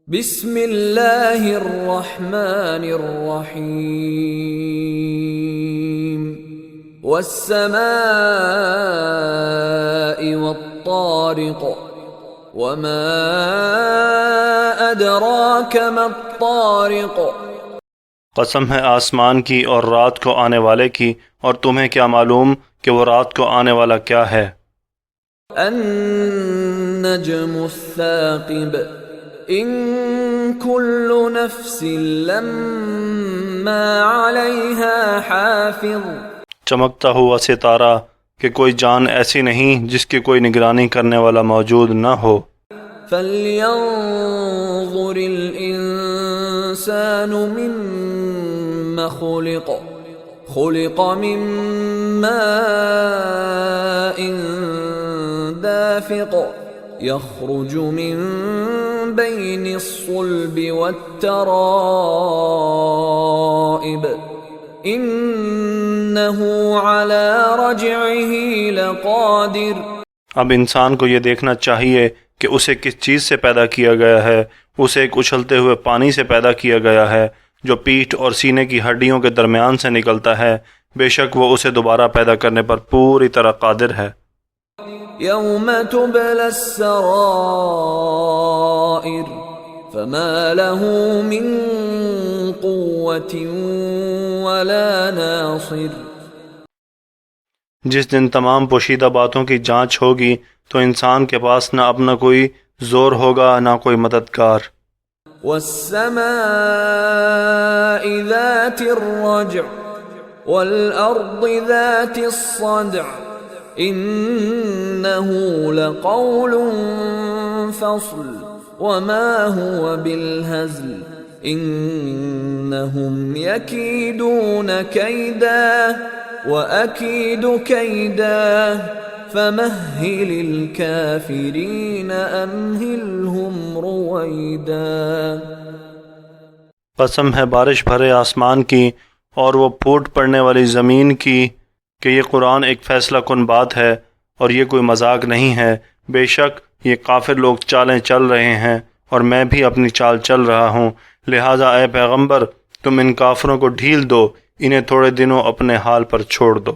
بسم اللہ الرحمن الرحیم والسماء والطارق وما ادراک ما الطارق۔ قسم ہے آسمان کی اور رات کو آنے والے کی، اور تمہیں کیا معلوم کہ وہ رات کو آنے والا کیا ہے؟ النجم الثاقب ان كل نفس لما علیہا حافظ۔ چمکتا ہوا ستارہ کہ کوئی جان ایسی نہیں جس کی کوئی نگرانی کرنے والا موجود نہ ہو۔ فَلْيَنظُرِ الْإِنسَانُ مِمَّ خُلِقَ خُلِقَ مِن مَّاءٍ دَافِقٍ يَخْرُجُ مِن بَيْنِ الصُّلْبِ وَالتَّرَائِبِ إِنَّهُ عَلَى رَجْعِهِ لَقَادِرٌ۔ اب انسان کو یہ دیکھنا چاہیے کہ اسے کس چیز سے پیدا کیا گیا ہے۔ اسے ایک اچھلتے ہوئے پانی سے پیدا کیا گیا ہے جو پیٹھ اور سینے کی ہڈیوں کے درمیان سے نکلتا ہے۔ بے شک وہ اسے دوبارہ پیدا کرنے پر پوری طرح قادر ہے۔ یوم تبلی السرائر فما له من قوة ولا ناصر۔ جس دن تمام پوشیدہ باتوں کی جانچ ہوگی تو انسان کے پاس نہ اپنا کوئی زور ہوگا نہ کوئی مددگار۔ والسماء ذات الرجع والأرض ذات الصدع إنه لقول فصل وما هو بالهزل إنهم يكيدون كيدا وأكيد كيدا فمهل الكافرين أمهلهم رويدا۔ قسم ہے بارش بھرے آسمان کی اور وہ پھوٹ پڑنے والی زمین کی کہ یہ قرآن ایک فیصلہ کن بات ہے اور یہ کوئی مذاق نہیں ہے۔ بے شک یہ کافر لوگ چالیں چل رہے ہیں اور میں بھی اپنی چال چل رہا ہوں، لہٰذا اے پیغمبر تم ان کافروں کو ڈھیل دو، انہیں تھوڑے دنوں اپنے حال پر چھوڑ دو۔